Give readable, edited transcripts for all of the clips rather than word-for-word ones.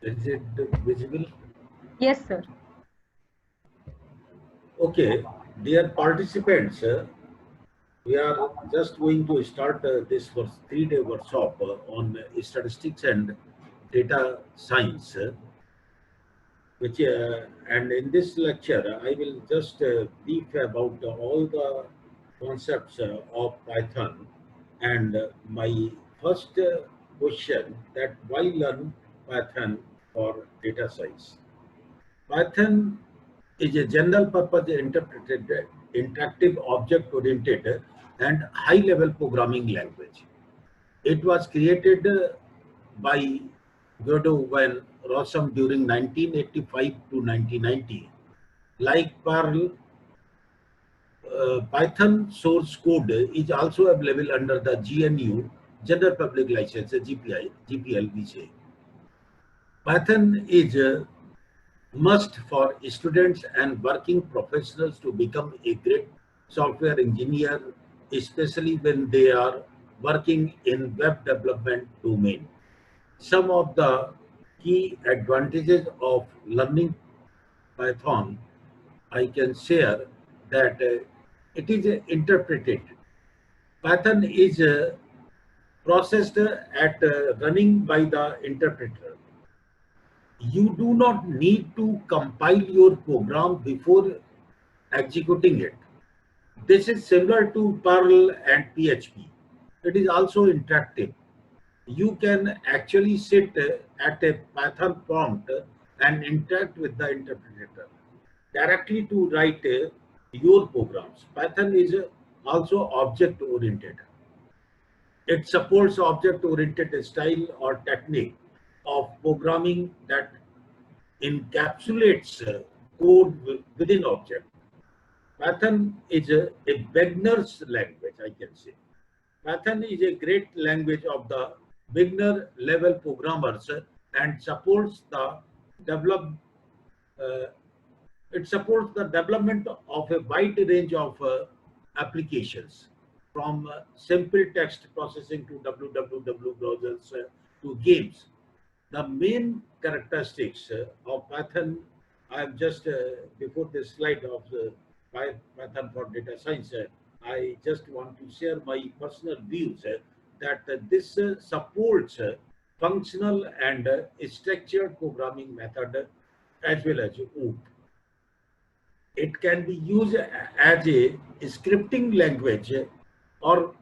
Is it visible? Yes, sir. Okay, dear participants, we are just going to start this 3-day workshop on statistics and data science, which and in this lecture I will just brief about all the concepts of Python. And my first question, that why learn Python for data science? Python is a general purpose interactive object oriented and high level programming language. It was created by Godot van Rossum during 1985 to 1990. Like Perl, Python source code is also available under the GNU General Public License GPL we say. Python is a must for students and working professionals to become a great software engineer, especially when they are working in web development domain. Some of the key advantages of learning Python I can share that it is interpreted. Python is processed at running by the interpreter. You do not need to compile your program before executing it. This is similar to Perl and PHP. It is also interactive. You can actually sit at a Python prompt and interact with the interpreter directly to write your programs. Python is also object oriented. It supports object oriented style or technique of programming that encapsulates code within object. Python is a beginner's language, I can say. Python is a great language of the beginner level programmers and supports the develop. Uh, it supports the development of a wide range of applications, from simple text processing to www browsers to games. The main characteristics of Python, I am just before this slide of the Python for data science, I just want to share my personal views that this supports functional and structured programming method as well as OOP. It can be used as a scripting language or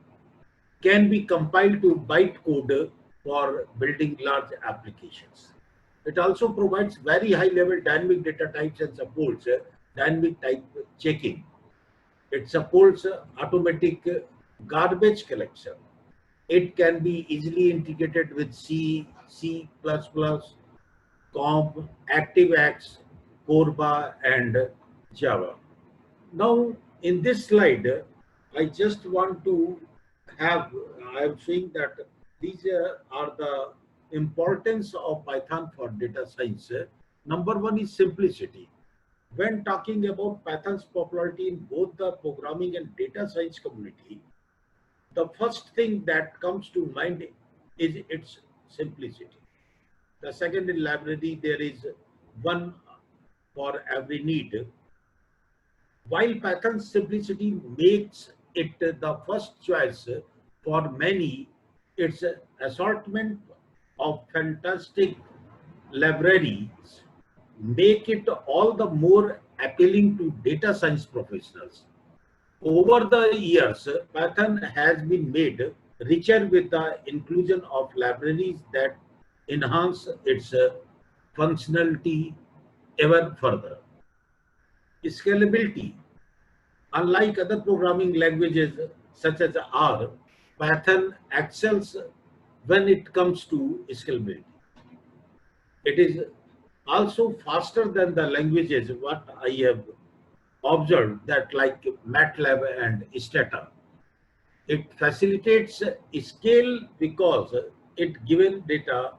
can be compiled to bytecode for building large applications. It also provides very high level dynamic data types and supports dynamic type checking. It supports automatic garbage collection. It can be easily integrated with C, C++, COMP, ActiveX, Corba, and Java. Now, in this slide, I just want to have, I am saying that these are the importance of Python for data science. Number one is simplicity. When talking about Python's popularity in both the programming and data science community, the first thing that comes to mind is its simplicity. The second in library, there is one for every need. While Python's simplicity makes it the first choice for many, its assortment of fantastic libraries make it all the more appealing to data science professionals. Over the years, Python has been made richer with the inclusion of libraries that enhance its functionality ever further. Scalability. Unlike other programming languages such as R, Python excels when it comes to scalability. It is also faster than the languages what I have observed, that like MATLAB and Stata. It facilitates scale because it given data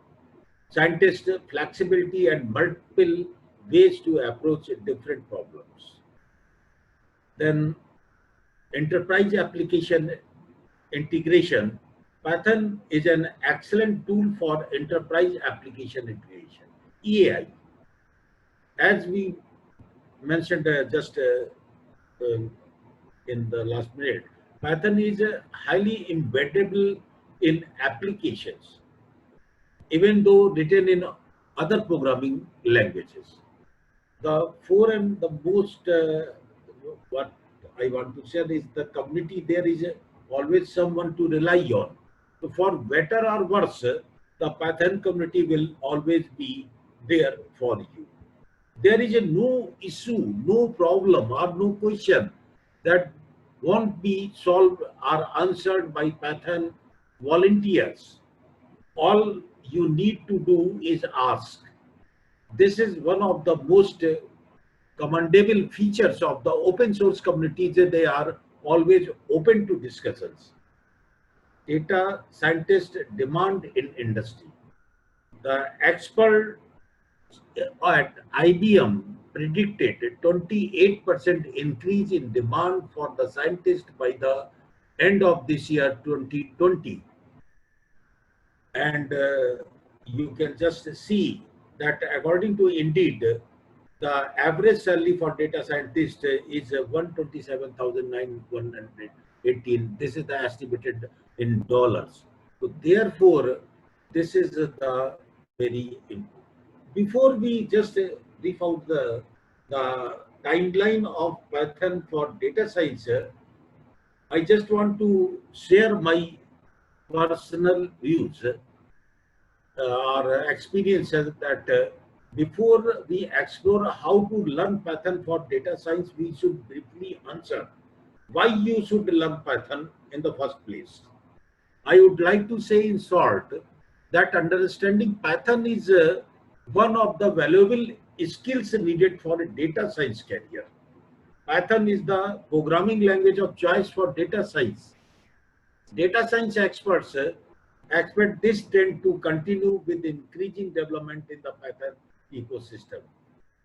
scientists flexibility and multiple ways to approach different problems. Then enterprise application integration. Python is an excellent tool for enterprise application integration. EAI. As we mentioned in the last minute, Python is highly embeddable in applications, even though written in other programming languages. The four and the most what I want to share is the community. There is always someone to rely on. So for better or worse, the Python community will always be there for you. There is a no issue, no problem, or no question that won't be solved or answered by Python volunteers. All you need to do is ask. This is one of the most commendable features of the open source community, that they are always open to discussions. Data scientists demand in industry. The expert at IBM predicted 28% increase in demand for the scientist by the end of this year 2020. And you can just see that according to Indeed, the average salary for data scientist is 127,918. This is the estimated in dollars. So therefore, this is the very important. Before we just brief out the timeline of Python for data science, I just want to share my personal views or experiences that before we explore how to learn Python for data science, we should briefly answer why you should learn Python in the first place. I would like to say in short that understanding Python is one of the valuable skills needed for a data science career. Python is the programming language of choice for data science. Data science experts expect this trend to continue with increasing development in the Python ecosystem.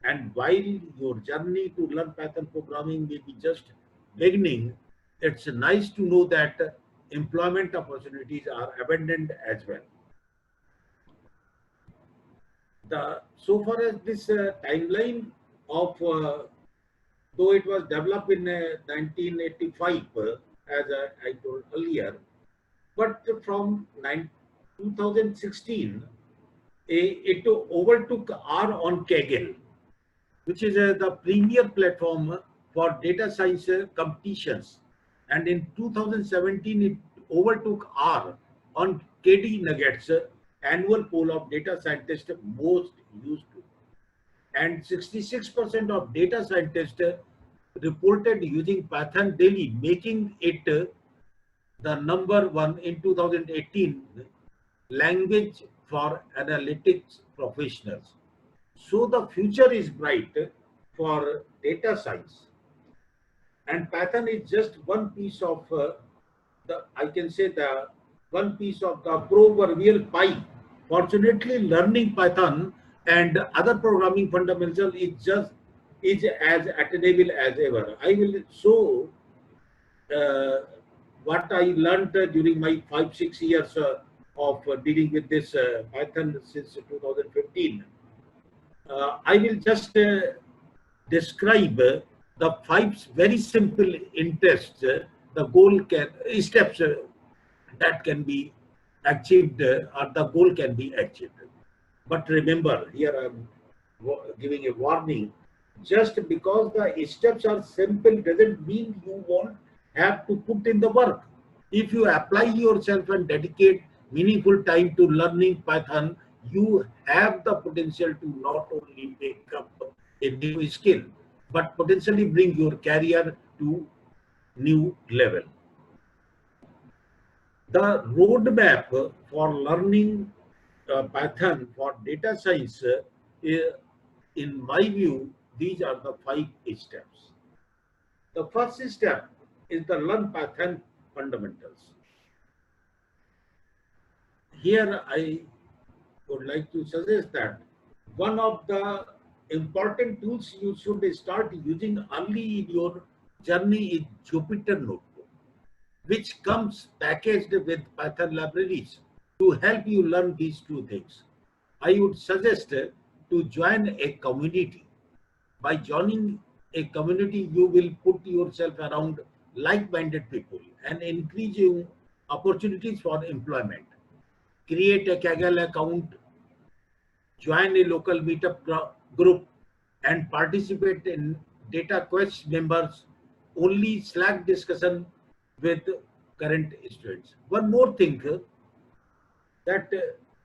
And while your journey to learn Python programming may be just beginning, it's nice to know that employment opportunities are abundant as well. So far as this timeline of, though it was developed in 1985, as I told earlier, but from 2016, it overtook R on Kaggle, which is the premier platform for data science competitions. And in 2017, it overtook R on KD Nuggets, annual poll of data scientists most used to. And 66% of data scientists reported using Python daily, making it the number one in 2018 language for analytics professionals. So the future is bright for data science. And Python is just one piece of I can say the one piece of the proverbial pie. Fortunately, learning Python and other programming fundamentals is as attainable as ever. I will show what I learned during my 5-6 years of dealing with this Python since 2015. I will just describe the 5 very simple interests, the goal steps that can be achieved, or the goal can be achieved. But remember, here I'm giving a warning. Just because the steps are simple doesn't mean you won't have to put in the work. If you apply yourself and dedicate meaningful time to learning Python, you have the potential to not only pick up a new skill, but potentially bring your career to new level. The roadmap for learning Python for data science, in my view, these are the 5 steps. The first step is the learn Python fundamentals. Here I would like to suggest that one of the important tools you should start using early in your journey is Jupyter Notebook, which comes packaged with Python libraries to help you learn these 2 things. I would suggest to join a community. By joining a community, you will put yourself around like-minded people and increase your opportunities for employment. Create a Kaggle account, join a local meetup group, and participate in data quest members only Slack discussion with current students. One more thing, that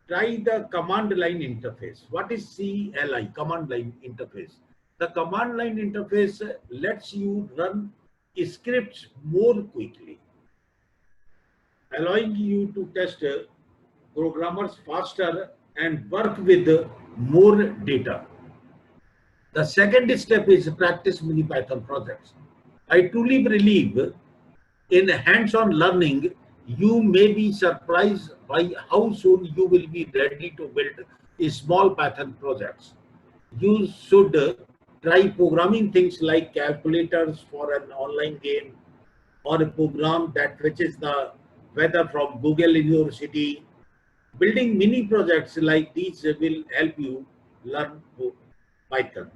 try the command line interface. What is CLI, command line interface? The command line interface lets you run scripts more quickly, allowing you to test programmers faster and work with more data. The second step is practice mini Python projects. I truly believe in hands-on learning, you may be surprised by how soon you will be ready to build small Python projects. You should try programming things like calculators for an online game, or a program that fetches the weather from Google in your city. Building mini projects like these will help you learn Python.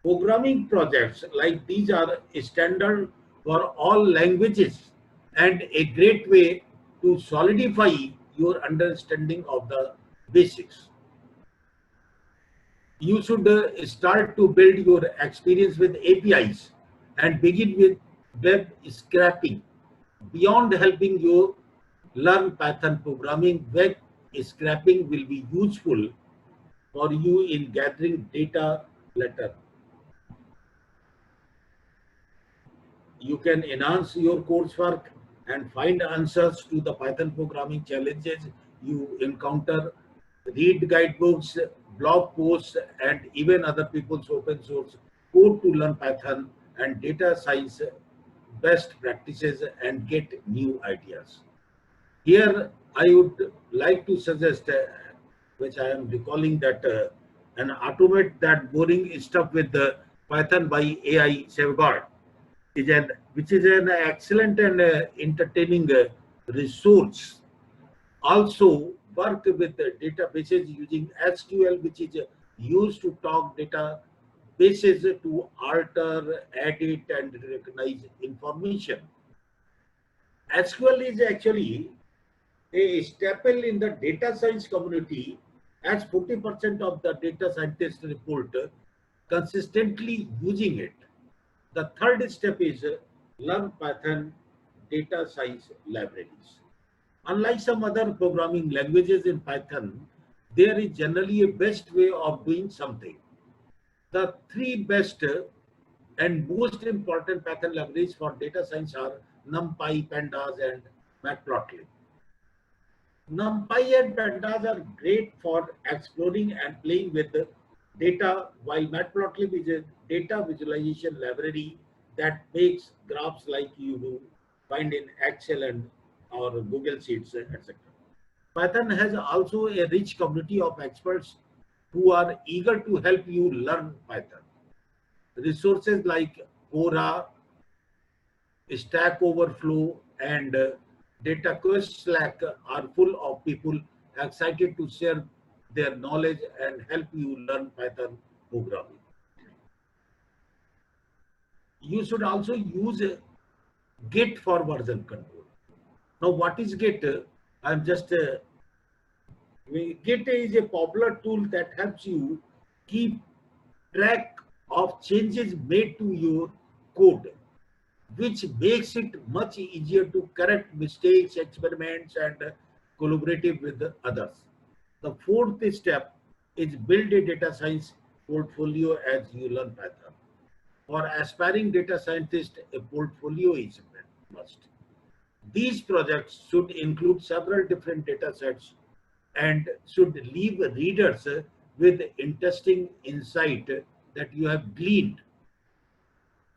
Programming projects like these are standard for all languages and a great way to solidify your understanding of the basics. You should start to build your experience with APIs and begin with web scraping. Beyond helping you learn Python programming, web scraping will be useful for you in gathering data later. You can enhance your coursework and find answers to the Python programming challenges you encounter. Read guidebooks, blog posts, and even other people's open source code to learn Python and data science best practices and get new ideas. Here, I would like to suggest, which I am recalling, that an automate that boring stuff with the Python by AI Safeguard which is an excellent and entertaining resource. Also, work with the databases using SQL, which is used to talk databases to alter, edit, and recognize information. SQL is actually a staple in the data science community, as 40% of the data scientists report consistently using it. The third step is learn Python data science libraries. Unlike some other programming languages, in Python, there is generally a best way of doing something. The three best and most important Python libraries for data science are NumPy, Pandas, and Matplotlib. NumPy and Pandas are great for exploring and playing with data, while Matplotlib is a data visualization library that makes graphs like you do find in Excel and or Google Sheets, etc. Python has also a rich community of experts who are eager to help you learn Python. Resources like Quora, Stack Overflow, and DataQuest Slack are full of people excited to share their knowledge and help you learn Python programming. You should also use Git for version control. Now, what is Git? I'm just Git is a popular tool that helps you keep track of changes made to your code, which makes it much easier to correct mistakes, experiments, and collaborate with others. The fourth step is build a data science portfolio as you learn Python. For aspiring data scientists, a portfolio is a must. These projects should include several different data sets and should leave readers with interesting insight that you have gleaned.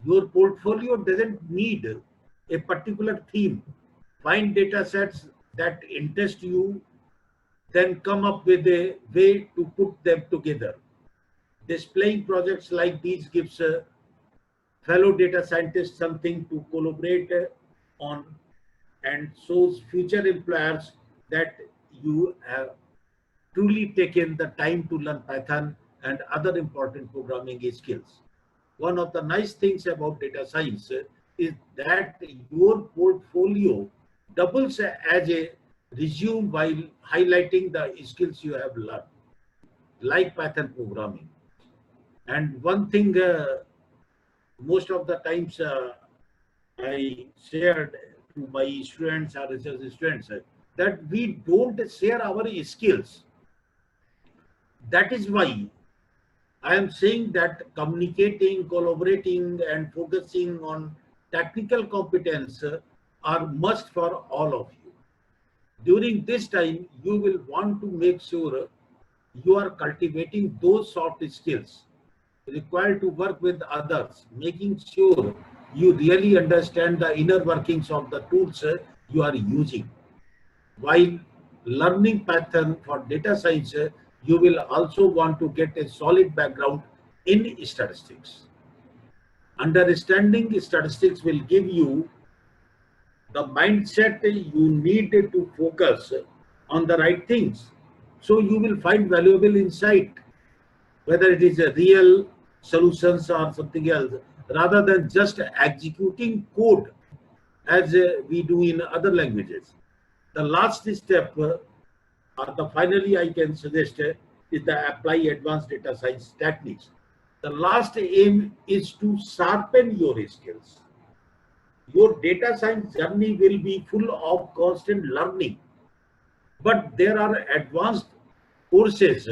Your portfolio doesn't need a particular theme. Find data sets that interest you, then come up with a way to put them together. Displaying projects like these gives fellow data scientists something to collaborate on and shows future employers that you have truly taken the time to learn Python and other important programming skills. One of the nice things about data science is that your portfolio doubles as a resume while highlighting the skills you have learned, like Python programming. And one thing most of the times I shared to my students or research students that we don't share our skills. That is why I am saying that communicating, collaborating, and focusing on technical competence are must for all of you. During this time, you will want to make sure you are cultivating those soft skills required to work with others, making sure you really understand the inner workings of the tools you are using. While learning Python for data science, you will also want to get a solid background in statistics. Understanding statistics will give you the mindset you need to focus on the right things. So you will find valuable insight, whether it is a real solutions or something else, rather than just executing code as we do in other languages. The last step, or the finally I can suggest, is the apply advanced data science techniques. The last aim is to sharpen your skills. Your data science journey will be full of constant learning, but there are advanced courses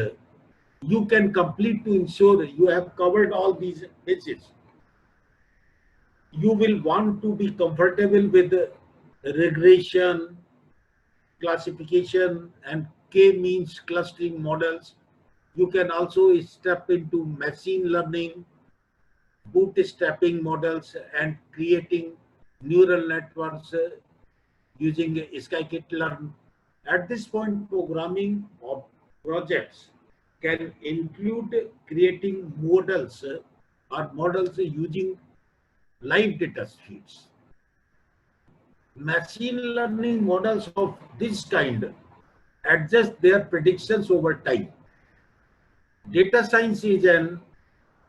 you can complete to ensure you have covered all these bases. You will want to be comfortable with regression, classification, and k-means clustering models. You can also step into machine learning, bootstrapping models, and creating neural networks using scikit-learn. At this point, programming of projects can include creating models or models using live data feeds. Machine learning models of this kind adjust their predictions over time. Data science is an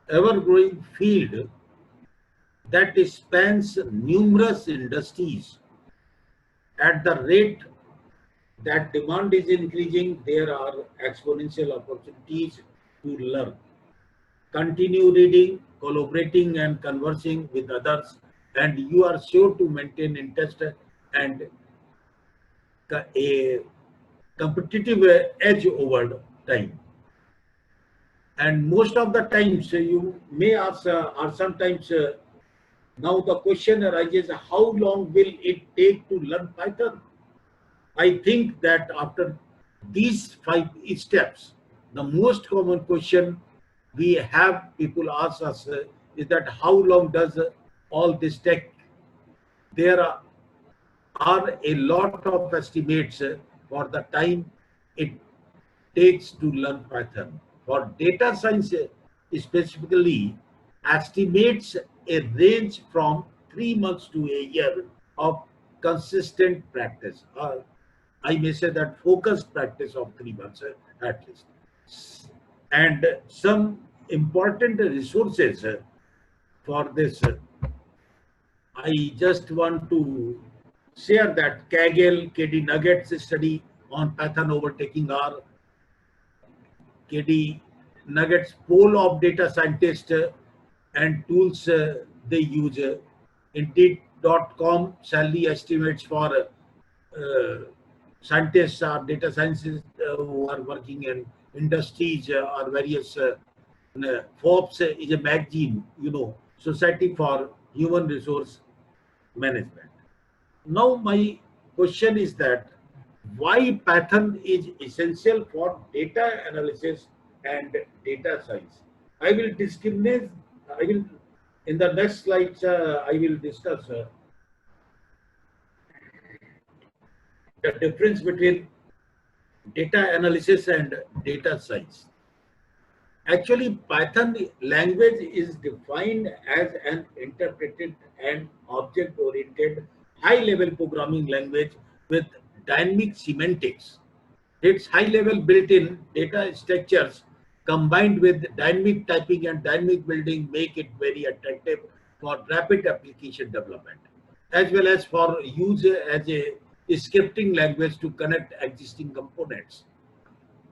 ever-growing field that spans numerous industries. At the rate that demand is increasing, there are exponential opportunities to learn. Continue reading, collaborating, and conversing with others, and you are sure to maintain interest and a competitive edge over time. And most of the times you may ask, or sometimes now the question arises, how long will it take to learn Python? I think that after these 5 steps, the most common question we have people ask us is that how long does all this take? There are a lot of estimates for the time it takes to learn Python. For data science specifically, estimates a range from 3 months to a year of consistent practice. I may say that focused practice of 3 months at least. And some important resources for this, I just want to share that Kaggle KD Nuggets study on Python overtaking R, KD Nuggets poll of data scientists and tools they use, Indeed.com salary estimates for scientists or data scientists who are working in industries or various Forbes is a magazine, Society for Human Resource Management. Now my question is that why Python is essential for data analysis and data science. I will discriminate. In the next slides I will discuss the difference between data analysis and data science. Actually, Python language is defined as an interpreted and object-oriented high-level programming language with dynamic semantics. Its high-level built-in data structures combined with dynamic typing and dynamic building make it very attractive for rapid application development, as well as for use as a scripting language to connect existing components.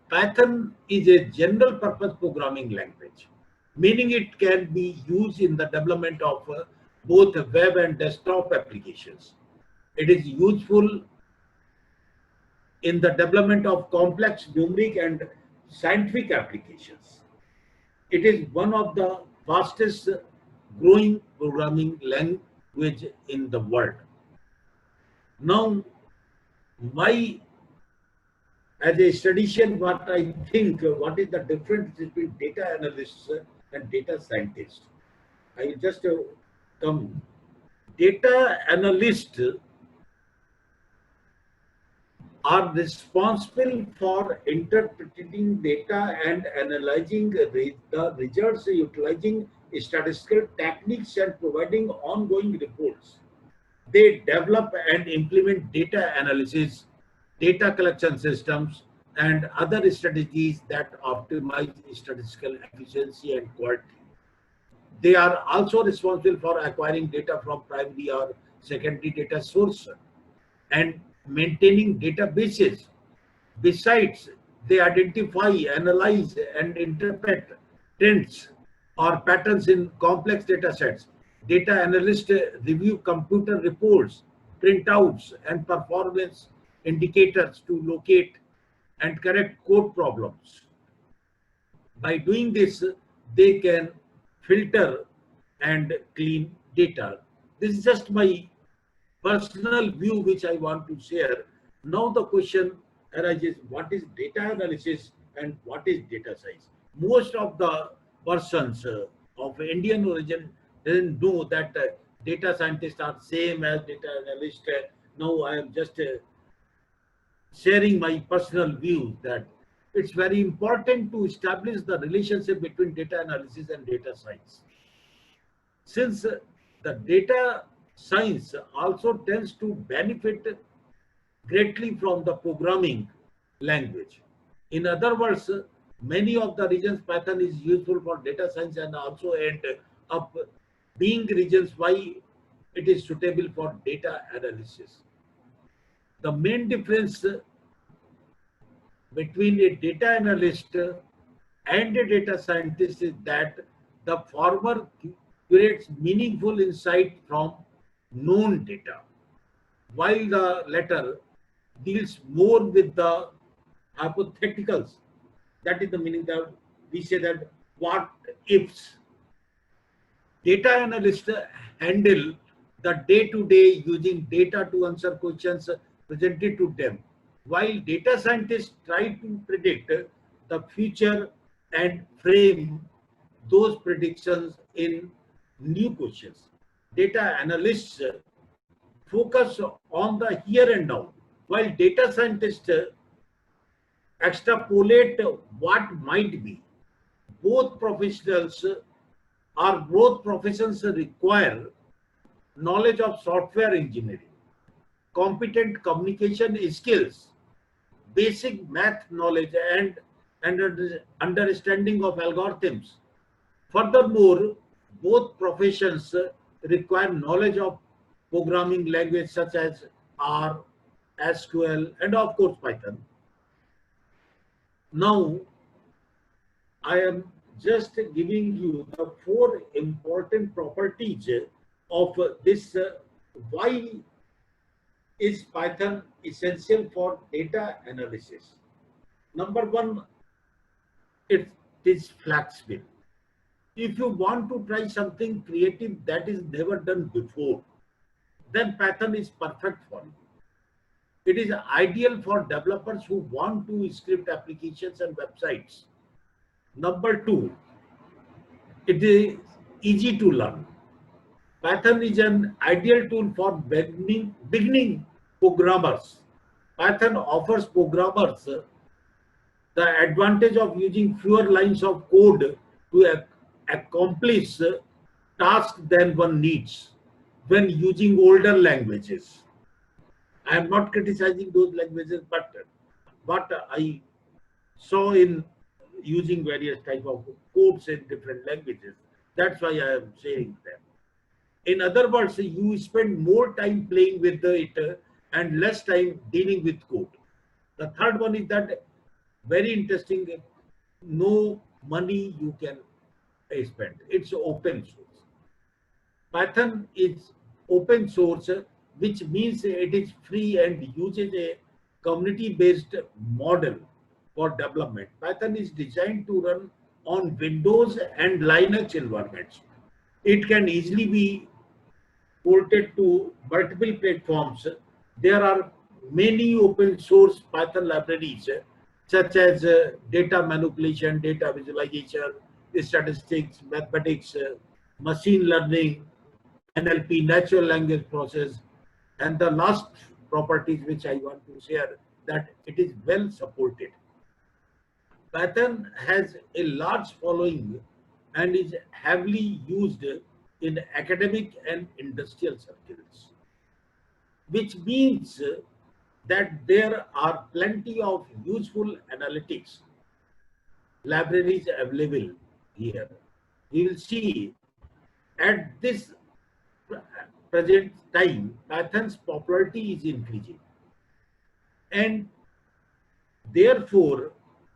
Python is a general purpose programming language, meaning it can be used in the development of both web and desktop applications. It is useful in the development of complex numeric and scientific applications. It is one of the fastest growing programming language in the world. Now, my as a statistician, what I think, what is the difference between data analysts and data scientists? I will just come. Data analysts are responsible for interpreting data and analyzing the results utilizing statistical techniques and providing ongoing reports. They develop and implement data analysis, data collection systems, and other strategies that optimize statistical efficiency and quality. They are also responsible for acquiring data from primary or secondary data sources and maintaining databases. Besides, they identify, analyze, and interpret trends or patterns in complex data sets. Data analysts review computer reports, printouts, and performance indicators to locate and correct code problems. By doing this, they can filter and clean data. This is just my personal view which I want to share. Now the question arises, what is data analysis and what is data science? Most of the persons of Indian origin didn't know that data scientists are same as data analysts. Now I am just sharing my personal view that it's very important to establish the relationship between data analysis and data science. Since the data science also tends to benefit greatly from the programming language. In other words, many of the regions Python is useful for data science and also end up being regions why it is suitable for data analysis. The main difference between a data analyst and a data scientist is that the former creates meaningful insight from known data, while the latter deals more with the hypotheticals. That is the meaning that we say that what ifs. Data analysts handle the day-to-day using data to answer questions presented to them, while data scientists try to predict the future and frame those predictions in new questions. Data analysts focus on the here and now, while data scientists extrapolate what might be. Both professions require knowledge of software engineering, competent communication skills, basic math knowledge, and understanding of algorithms. Furthermore, both professions require knowledge of programming language such as R, SQL, and of course Python. Now, I am just giving you the 4 important properties of this. Why is Python essential for data analysis? Number 1, it is flexible. If you want to try something creative that is never done before, then Python is perfect for you. It is ideal for developers who want to script applications and websites. Number 2, it is easy to learn. Python is an ideal tool for beginning programmers. Python offers programmers the advantage of using fewer lines of code to accomplish tasks than one needs when using older languages. I am not criticizing those languages, but what I saw in using various type of codes in different languages. That's why I am saying them. In other words, you spend more time playing with it and less time dealing with code. The third one is that very interesting, no money you can spend. It's open source. Python is open source, which means it is free and uses a community-based model for development. Python is designed to run on Windows and Linux environments. It can easily be ported to multiple platforms. There are many open source Python libraries such as data manipulation, data visualization, statistics, mathematics, machine learning, NLP, natural language process, and the last properties which I want to share, that it is well supported. Python has a large following and is heavily used in academic and industrial circles, which means that there are plenty of useful analytics libraries available here. We will see at this present time, Python's popularity is increasing. And therefore,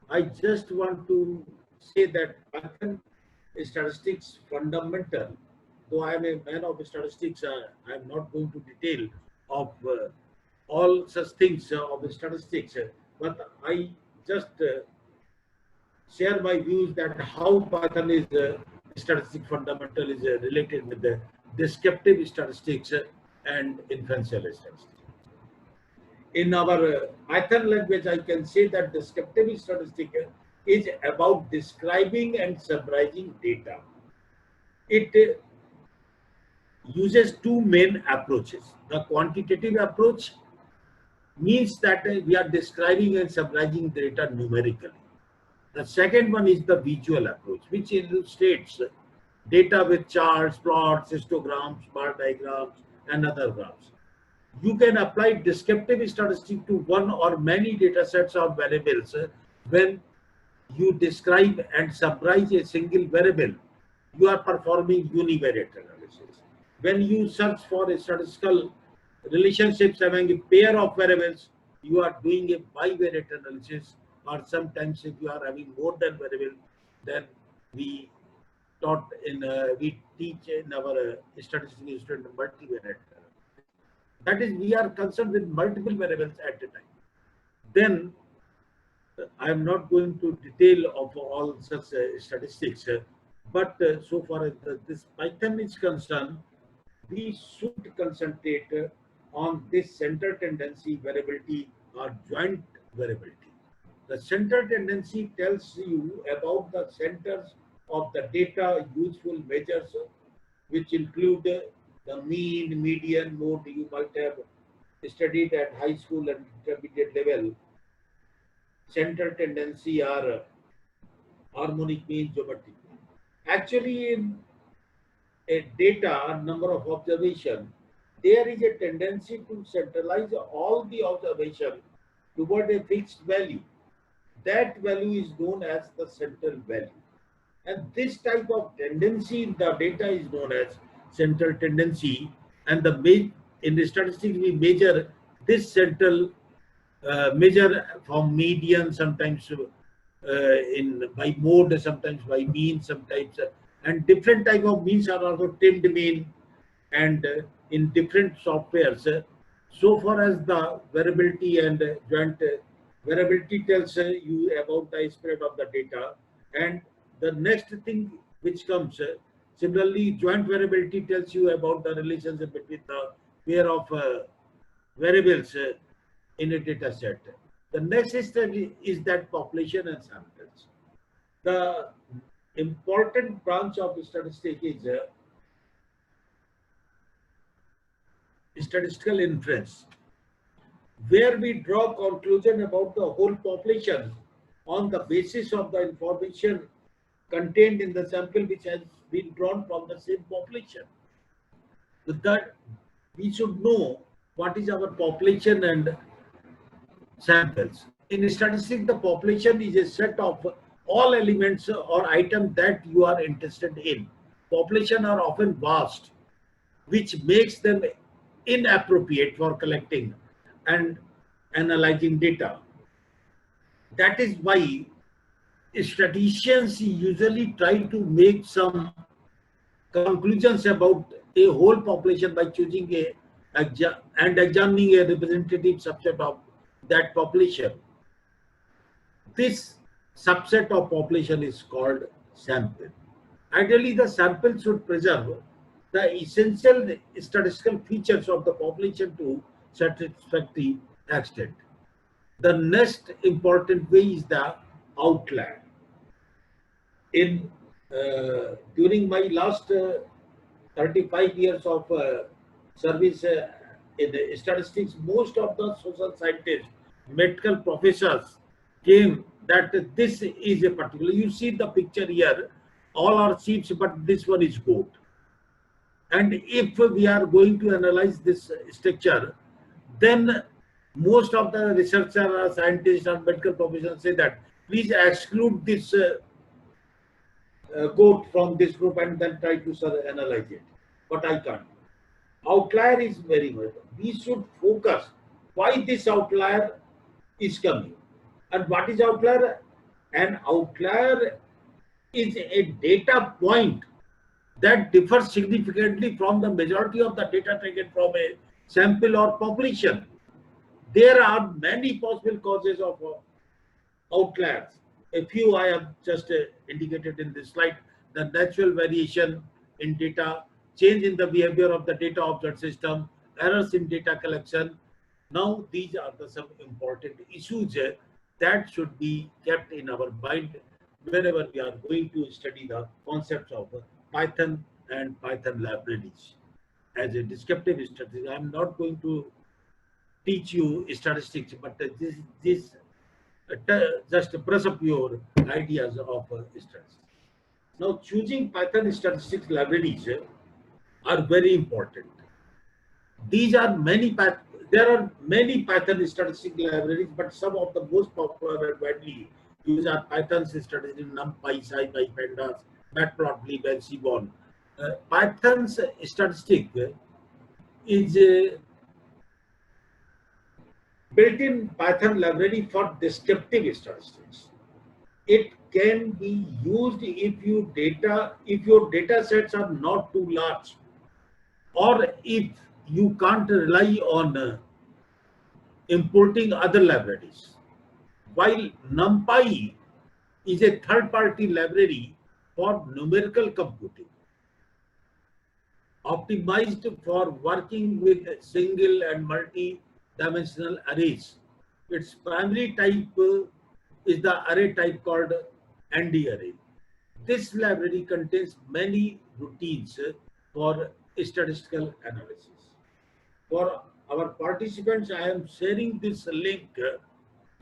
I just want to say that Python statistics fundamental. Though I am a man of statistics, I am not going to detail of all such things of statistics, but I just share my views that how Python is statistic fundamental is related with the descriptive statistics and inferential statistics. In our Python language, I can say that descriptive statistic is about describing and summarizing data. It uses two main approaches. The quantitative approach means that we are describing and summarizing data numerically. The second one is the visual approach, which illustrates data with charts, plots, histograms, bar diagrams, and other graphs. You can apply descriptive statistics to one or many data sets of variables when you describe and summarize a single variable. You are performing univariate analysis. When you search for a statistical relationships among a pair of variables, you are doing a bivariate analysis, or sometimes if you are having more than variable, then we taught in we teach in our statistical institute multivariate. That is, we are concerned with multiple variables at a time. Then I am not going to detail of all such statistics, but so far as this Python is concerned, we should concentrate on this center tendency variability or joint variability. The center tendency tells you about the centers of the data useful measures, which include the mean, median, mode you might have studied at high school and intermediate level. Center tendency are harmonic mean, geometric mean. Actually, in a data number of observation, there is a tendency to centralize all the observation toward a fixed value. That value is known as the central value. And this type of tendency in the data is known as central tendency. And in the statistics, we measure this central measure from median, sometimes by mode, sometimes by mean, sometimes and different type of means are also timed mean, and in different softwares. So far as the variability and joint variability tells you about the spread of the data, and the next thing which comes, similarly, joint variability tells you about the relationship between the pair of variables in a data set. The next step is that population and samples. The important branch of statistics is statistical inference, where we draw conclusion about the whole population on the basis of the information contained in the sample which has been drawn from the same population. With that, we should know what is our population and samples. In statistics, the population is a set of all elements or items that you are interested in. Population are often vast, which makes them inappropriate for collecting and analyzing data. That is why statisticians usually try to make some conclusions about a whole population by choosing and examining a representative subset of that population. This subset of population is called sample. Ideally, the sample should preserve the essential statistical features of the population to satisfactory extent. The next important way is the outlier. During my last 35 years of service in statistics, most of the social scientists, medical professors came that this is a particular, you see the picture here, all are sheep, but this one is goat. And if we are going to analyze this structure, then most of the researchers or scientists or medical professionals say that please exclude this goat from this group and then try to analyze it. But I can't. Outlier is very much. We should focus why this outlier is coming. And what is outlier? An outlier is a data point that differs significantly from the majority of the data taken from a sample or population. There are many possible causes of outliers. A few I have just indicated in this slide: the natural variation in data, change in the behavior of the data object system, errors in data collection. Now, these are some important issues that should be kept in our mind whenever we are going to study the concepts of Python and Python libraries. As a descriptive statistics, I am not going to teach you statistics, but this just brush up your ideas of statistics. Now, choosing Python statistics libraries are very important. There are many Python statistics libraries, but some of the most popular and widely used are Python statistics, NumPy, SciPy, Pandas, Matplotlib, and Seaborn. Python's statistic is a built-in Python library for descriptive statistics. It can be used if your data sets are not too large, or if you can't rely on importing other libraries. While NumPy is a third-party library for numerical computing, optimized for working with single and multi-dimensional arrays. Its primary type is the array type called Pandey array. This library contains many routines for statistical analysis. For our participants, I am sharing this link.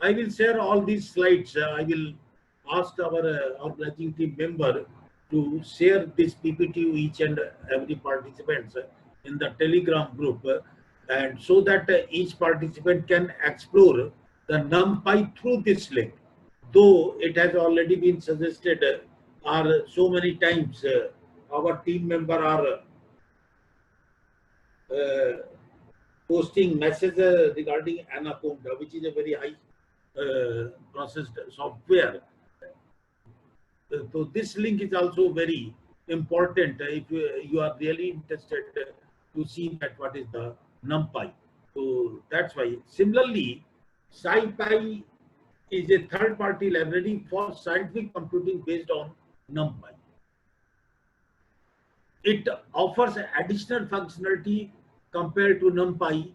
I will share all these slides. I will ask our organizing team member to share this PPT to each and every participant in the Telegram group, and so that each participant can explore the NumPy through this link. Though it has already been suggested so many times, our team member are posting messages regarding Anaconda, which is a very high processed software. So this link is also very important if you are really interested to see that what is the NumPy. So that's why. Similarly, SciPy is a third-party library for scientific computing based on NumPy. It offers additional functionality compared to NumPy,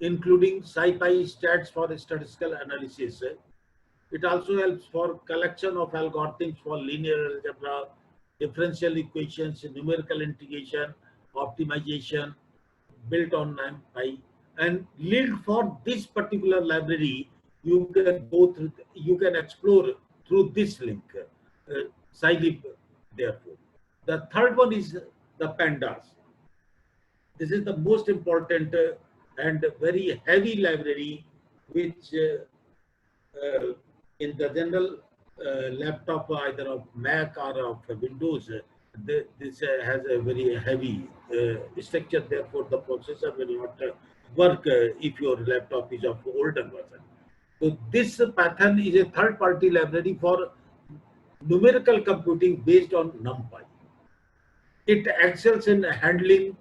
including SciPy stats for statistical analysis. It also helps for collection of algorithms for linear algebra, differential equations, numerical integration, optimization, built on NumPy. And link for this particular library, you can explore through this link, scilib, therefore. The third one is the Pandas. This is the most important and very heavy library, which in the general laptop either of Mac or of Windows, this has a very heavy structure. Therefore, the processor will not work if your laptop is of older version. So this Python is a third-party library for numerical computing based on NumPy. It excels in handling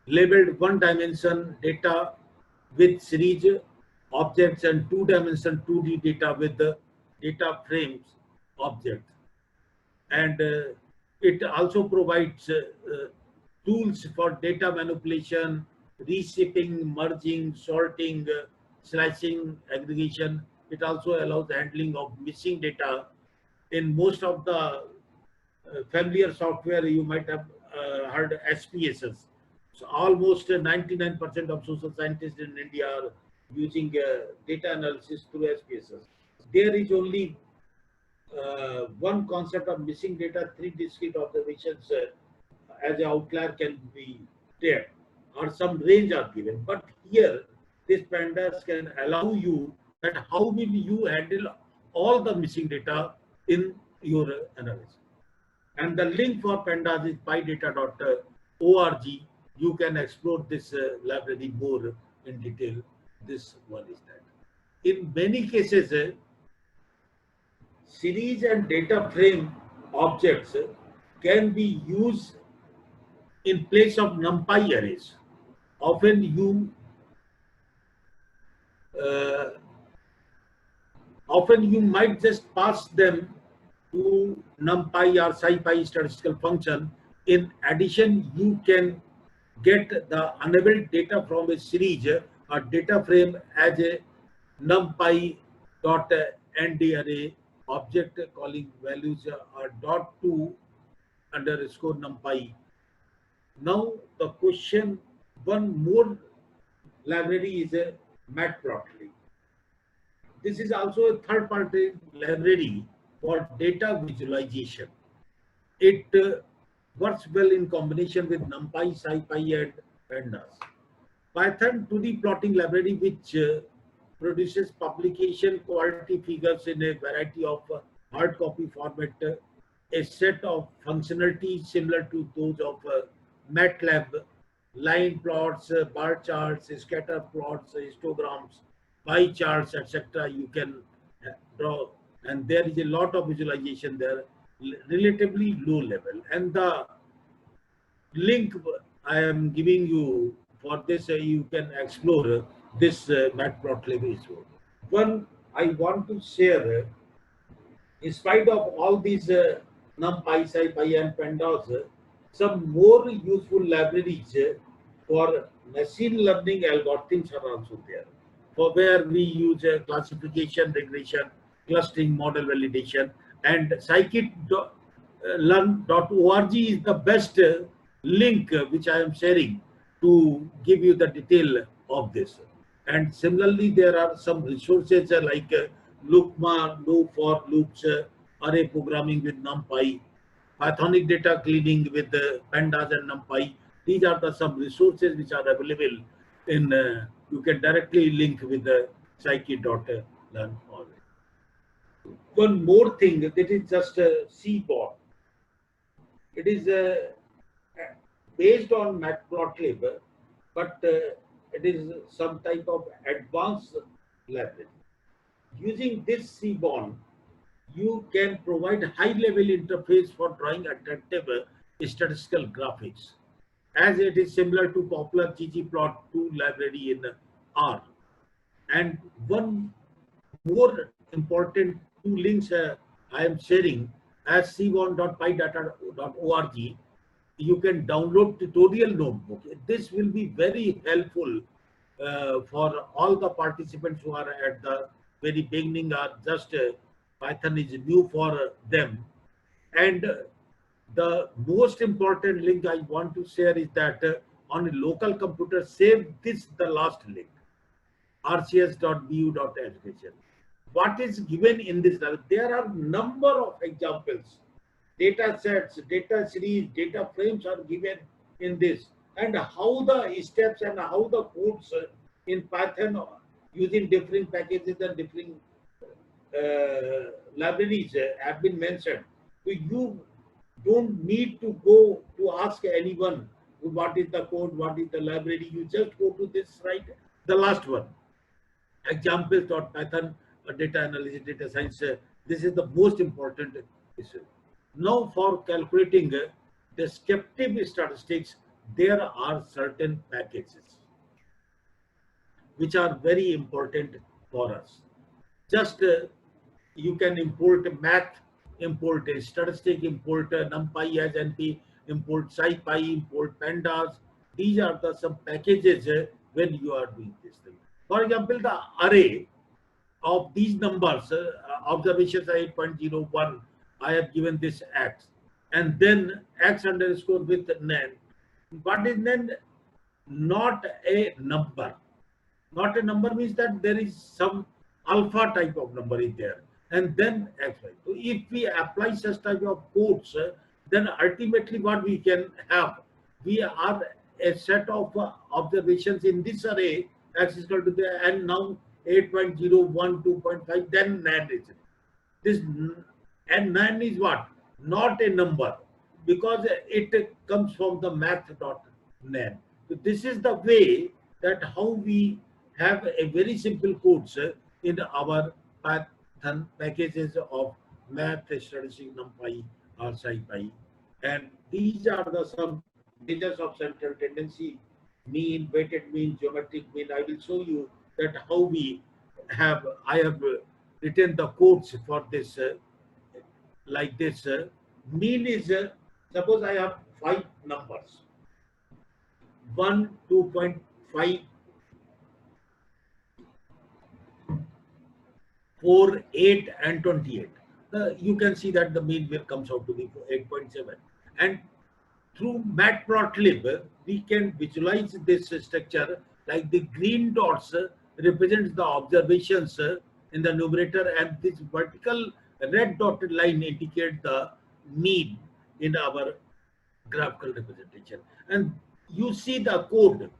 labeled one-dimension data with series objects and two-dimension 2D data with the data frames objects. And it also provides tools for data manipulation, reshaping, merging, sorting, slicing, aggregation. It also allows the handling of missing data. In most of the familiar software, you might have heard SPSS. So almost 99% of social scientists in India are using data analysis through SPSS. There is only one concept of missing data, three discrete observations as an outlier can be there, or some range are given. But here, this pandas can allow you that how will you handle all the missing data in your analysis. And the link for pandas is pydata.org. You can explore this library more in detail. This one is that. In many cases, series and data frame objects can be used in place of NumPy arrays. Uh, Often you might just pass them to NumPy or SciPy statistical function. In addition, you can get the enabled data from a series or data frame as a NumPy.ND array object calling values are .2 underscore NumPy. Now the question, one more library is a matplotlib. This is also a third-party library for data visualization. It works well in combination with NumPy, SciPy, and pandas. Python 2D plotting library, which produces publication quality figures in a variety of hard copy format, a set of functionalities similar to those of MATLAB, line plots, bar charts, scatter plots, histograms, pie charts, etc. You can draw, and there is a lot of visualization there, relatively low level. And the link I am giving you for this, you can explore this matplotlib issue. One I want to share, in spite of all these NumPy, SciPy, and pandas, some more useful libraries for machine learning algorithms are also there, for where we use classification, regression, clustering, model validation, and scikit-learn.org is the best link which I am sharing to give you the detail of this. And similarly, there are some resources like Loopma, Loop for loops, array programming with NumPy, Pythonic data cleaning with pandas and NumPy. These are the some resources which are available in, you can directly link with the scikit.learn. One more thing, that is just a CBOT. It is based on matplotlib, but it is some type of advanced library. Using this CBON, you can provide high-level interface for drawing attractive statistical graphics, as it is similar to popular ggplot2 library in R. And one more important two links I am sharing as cbon.pydata.org. You can download tutorial notebook. This will be very helpful for all the participants who are at the very beginning, or just Python is new for them. And the most important link I want to share is that on a local computer, save this, the last link, rcs.bu.education. What is given in this? There are number of examples, data sets, data series, data frames are given in this, and how the steps and how the codes in Python using different packages and different libraries have been mentioned. So you don't need to go to ask anyone what is the code, what is the library. You just go to this, right? The last one, examples.python, data analysis, data science. This is the most important issue. Now for calculating descriptive statistics, there are certain packages which are very important for us. Just you can import math, import a statistic, import numpy as np, import scipy, import pandas. These are the some packages when you are doing this thing. For example, the array of these numbers, observations 8.01, I have given this x, and then x underscore with nan. What is nan? Not a number. Not a number means that there is some alpha type of number is there, and then xy. So if we apply such type of codes, then ultimately what we can have, we are a set of observations in this array, x is equal to the, and now 8.01, 2.5, then nan is it. This and nan is what? Not a number, because it comes from the math.nan. So this is the way that how we have a very simple codes in our Python packages of math, statistics, numpy, or scipy. And these are the some measures of central tendency, mean, weighted mean, geometric mean. I will show you that how we have, I have written the codes for this like this. Mean is, suppose I have 5 numbers, 1, 2.5, 4, 8, and 28. You can see that the mean will comes out to be 8.7. And through matplotlib, we can visualize this structure like the green dots represents the observations in the numerator, and this vertical red dotted line indicate the mean in our graphical representation. And you see the code.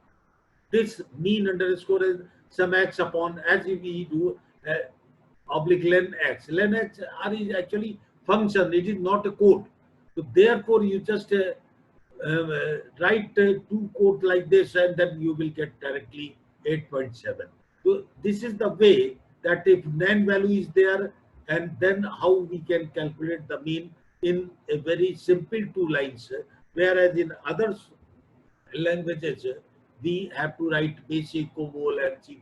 This mean underscore is some x upon, as if we do oblique len x. Len x is actually function. It is not a code. So therefore, you just write 2 code like this, and then you will get directly 8.7. So this is the way that if nan value is there, and then how we can calculate the mean in a very simple 2 lines, whereas in other languages we have to write basic, COBOL, and C++.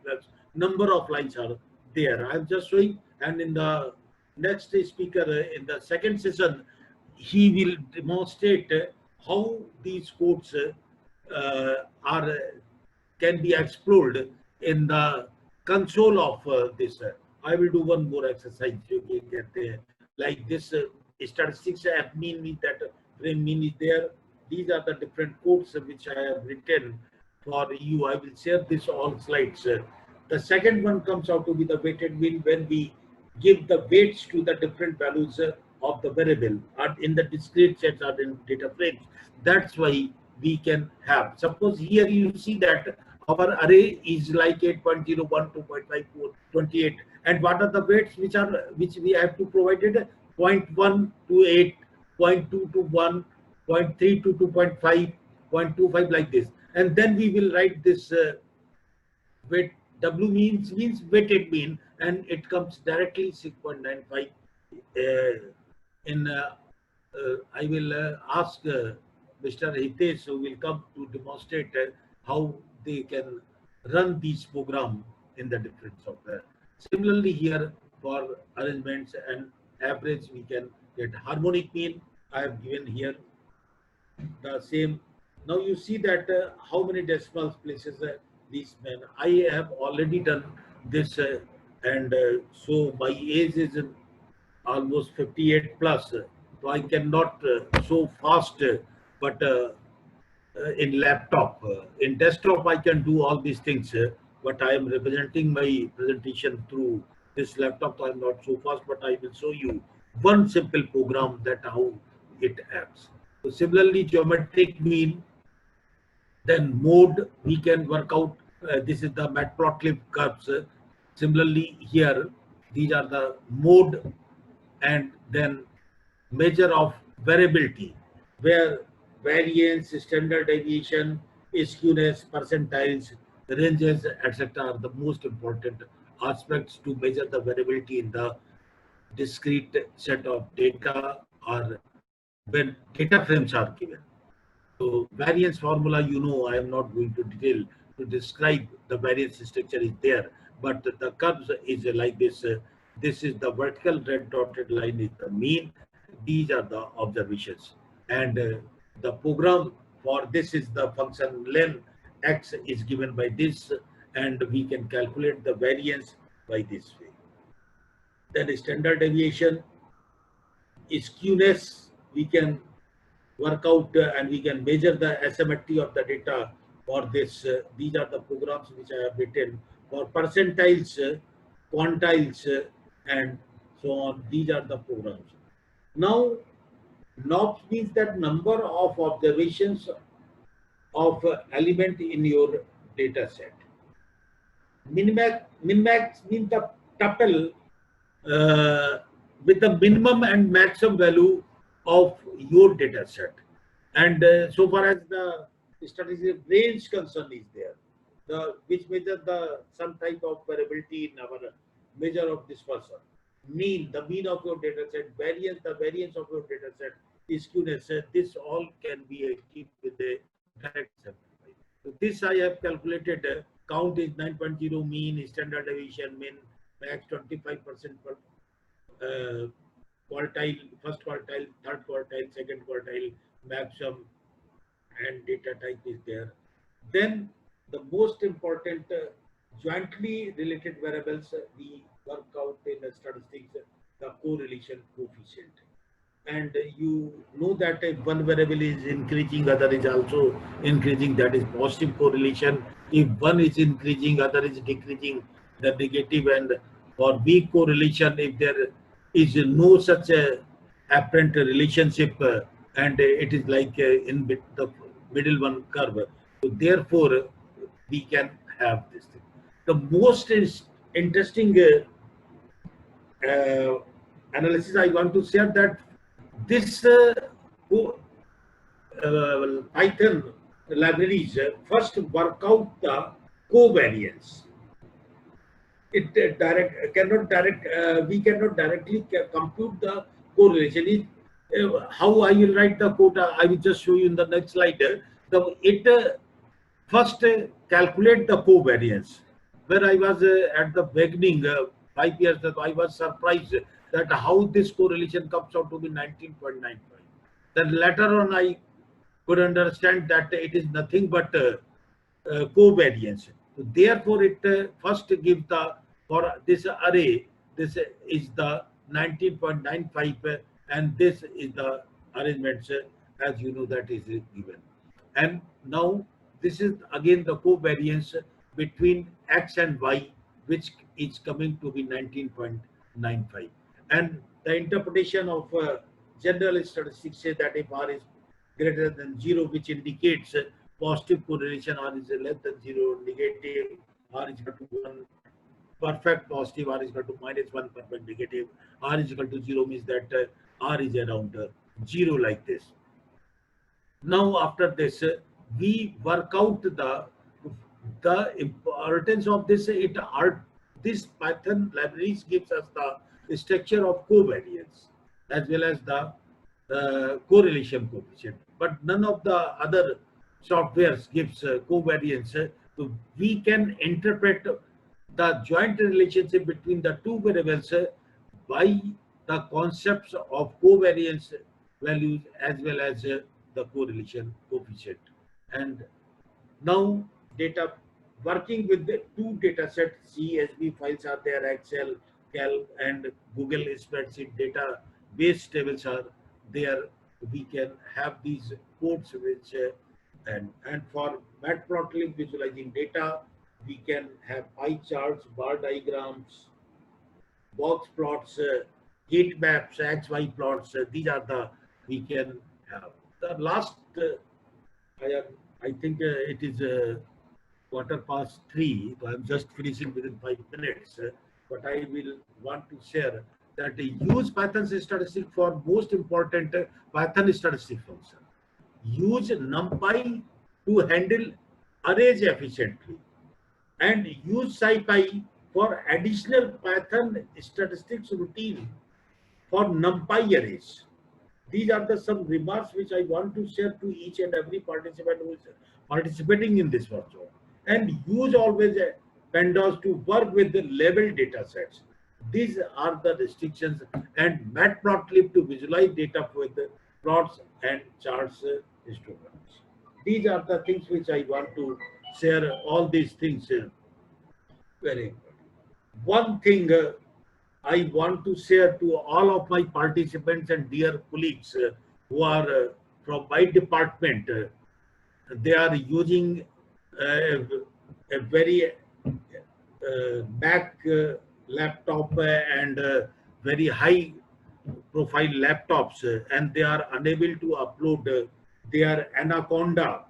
Number of lines are there. I'm just showing, and in the next speaker in the second session, he will demonstrate how these codes can be explored in the console of this. I will do one more exercise. You can get like this. Statistics have mean that frame mean is there. These are the different codes which I have written for you. I will share this all slides. The second one comes out to be the weighted mean, when we give the weights to the different values of the variable or in the discrete sets or in data frames. That's why we can have. Suppose here you see that our array is like 8.01, 2.54, 28. And what are the weights which we have to provide it? 0.1 to 8, 0.2 to 1, 0.3 to 2.5, 0.25 like this. And then we will write this weight. W means weighted mean, and it comes directly 6.95. I will ask Mr. Hitesh, who will come to demonstrate how they can run these programs in the different software. Similarly, here for arrangements and average, we can get harmonic mean. I have given here the same. Now you see that how many decimal places these men. I have already done this, and so my age is almost 58 plus. So I cannot so fast, but in laptop, in desktop, I can do all these things. But I am representing my presentation through this laptop, so I'm not so fast. But I will show you one simple program that how it acts. So similarly, geometric mean. Then mode we can work out. This is the matplotlib curves. Similarly here, these are the mode, and then measure of variability, where variance, standard deviation, skewness, percentiles, ranges, etc. are the most important aspects to measure the variability in the discrete set of data or when data frames are given. So variance formula, I am not going to detail to describe the variance structure is there, but the curves is like this. This is the vertical red dotted line is the mean. These are the observations, and the program for this is the function len x is given by this, and we can calculate the variance by this way. Then standard deviation, skewness, we can work out and we can measure the asymmetry of the data for this. These are the programs which I have written for percentiles, quantiles, and so on. These are the programs. Now, knobs means that number of observations of element in your data set. Min-max means the tuple with the minimum and maximum value of your data set. And so far as the statistical range concern is there, which measure some type of variability in our measure of dispersion. Mean, the mean of your data set, variance, the variance of your data set, skewness, this all can be achieved with a direct sample. So this I have calculated. Count is 9.0, mean, standard deviation, min, max 25% per quartile, first quartile, third quartile, second quartile, maximum, and data type is there. Then the most important jointly related variables we work out in the statistics, the correlation coefficient. And you know that if one variable is increasing, other is also increasing, that is positive correlation. If one is increasing, other is decreasing, the negative. And for weak correlation, if there is no such a apparent relationship and it is like in the middle one curve, so therefore we can have this thing. The most interesting analysis I want to share that this Python libraries first work out the covariance. It we cannot directly compute the correlation. How I will write the code, I will just show you in the next slide. It first calculate the covariance. Where I was at the beginning, 5 years ago, I was surprised that how this correlation comes out to be 19.95. Then later on, I could understand that it is nothing but covariance. So therefore, it first gives the, for this array, this is the 19.95, and this is the arrangements, as you know, that is given. And now this is again the covariance between x and y, which is coming to be 19.95. And the interpretation of general statistics say that if r is greater than 0, which indicates positive correlation, r is less than 0, negative, r is equal to 1, perfect positive, r is equal to -1, perfect negative, r is equal to 0 means that r is around 0, like this. Now after this, we work out the importance of this. This Python libraries gives us the structure of covariance as well as the correlation coefficient, but none of the other softwares gives covariance. So we can interpret the joint relationship between the two variables by the concepts of covariance values as well as the correlation coefficient. And now data working with the two data sets, CSV files are there, Excel, Calc, and Google spreadsheet database tables are there. We can have these codes which and for matplotlib visualizing data, we can have pie charts, bar diagrams, box plots, heat maps, XY plots. These are the we can have. The last, I think it is 3:15, so I'm just finishing within 5 minutes. but I will want to share that use Python statistic for most important Python statistic function. Use NumPy to handle arrays efficiently, and use SciPy for additional Python statistics routine for NumPy arrays. These are the some remarks which I want to share to each and every participant who is participating in this workshop. And use always pandas to work with the level data sets. These are the restrictions, and matplotlib to visualize data with the plots and charts instruments. These are the things which I want to share. All these things very important. One thing I want to share to all of my participants and dear colleagues who are from my department. They are using a very Mac laptop and very high profile laptops, and they are unable to upload their Anaconda,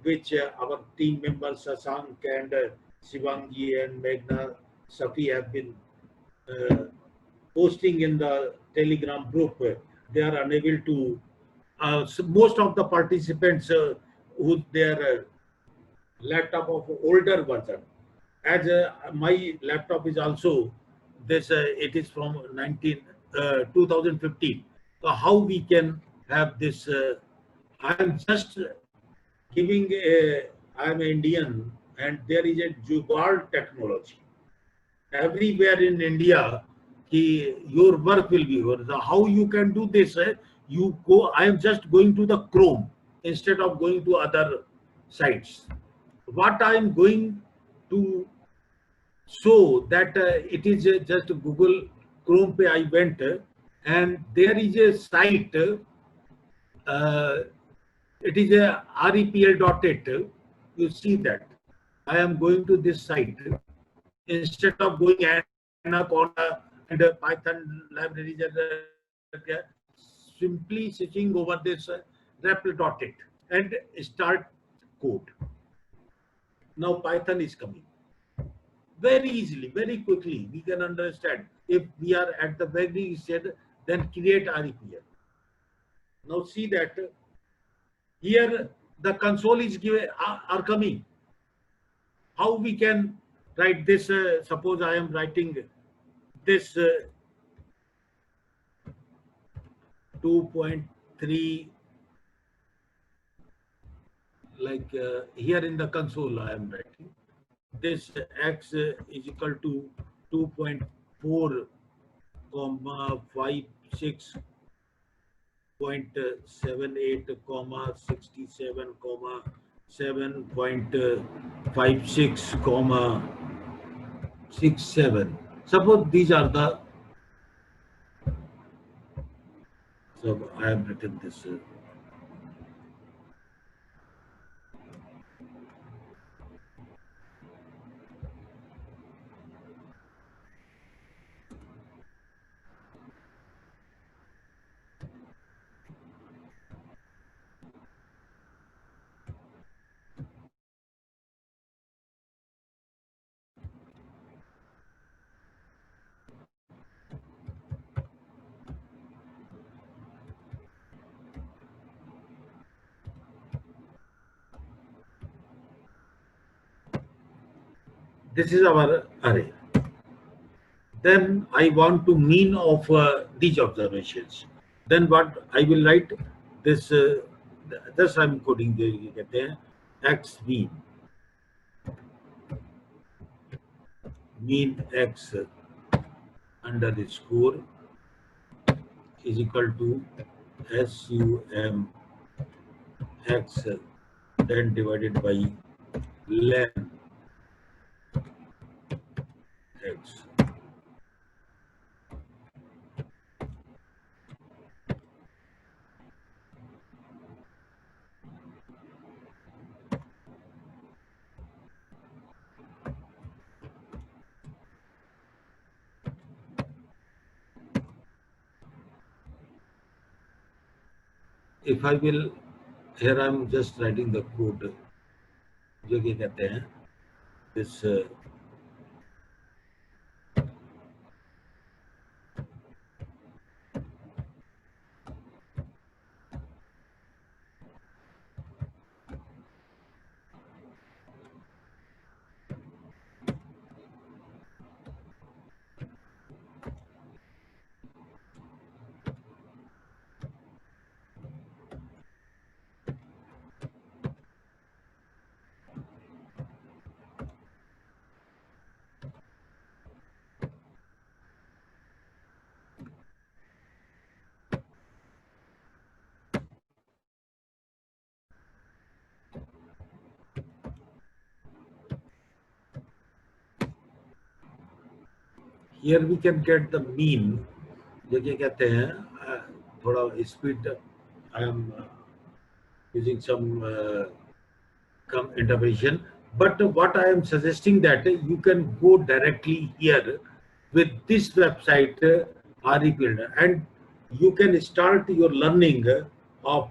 which our team members Sasank and Shivangi and Meghna Safi have been posting in the Telegram group. They are unable to. So most of the participants who their laptop of older version, as my laptop is also this, it is from 2015. So how we can have this? I am just giving a. I am Indian, and there is a jugaad technology everywhere in India. Your work will be over. So how you can do this? You go. I am just going to the Chrome instead of going to other sites. What I am going to show that it is just Google Chrome. Pe I went and there is a site. It is a repl.it. You see that I am going to this site instead of going Anaconda and Python libraries, simply switching over this repl.it and start code. Now Python is coming very easily, very quickly. We can understand if we are at the very stage, then create REPL. Now see that here the console is given are coming. How we can write this? Suppose I am writing this 2.3, like here in the console I am writing this x is equal to 2.4 comma 56.78 comma 67 comma 7.56 comma 67. Suppose these are the, so I have written this. This is our array. Then I want to mean of these observations. Then what I will write this. This I'm coding the x mean x underscore is equal to sum x then divided by len x. If I will, here I am just writing the code. जो क्या कहते हैं this here we can get the mean. जो क्या कहते हैं थोड़ा speed. I am using some intervention. But what I am suggesting that you can go directly here with this website RE Builder, and you can start your learning of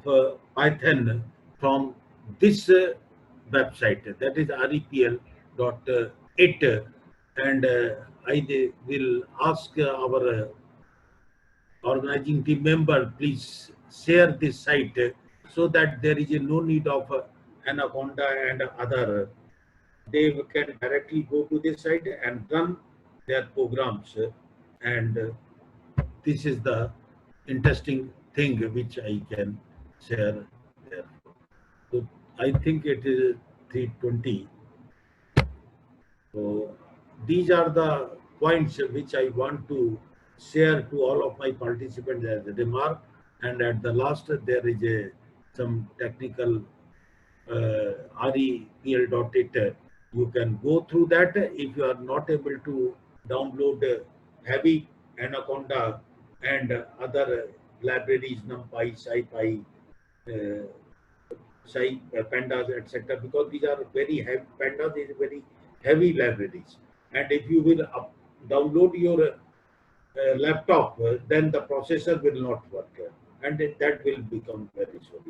Python from this website, that is repl.it, and I will ask our organizing team member, please share this site so that there is no need of Anaconda and other. They can directly go to this site and run their programs. And this is the interesting thing which I can share there. So I think it is 3:20. So these are the points which I want to share to all of my participants as a remark. And at the last, there is some technical repl.it. You can go through that. If you are not able to download heavy Anaconda and other libraries, NumPy, SciPy, Pandas, etc., because these are very heavy. Pandas is very heavy libraries, and if you will download your laptop, then the processor will not work, and that will become very sorry.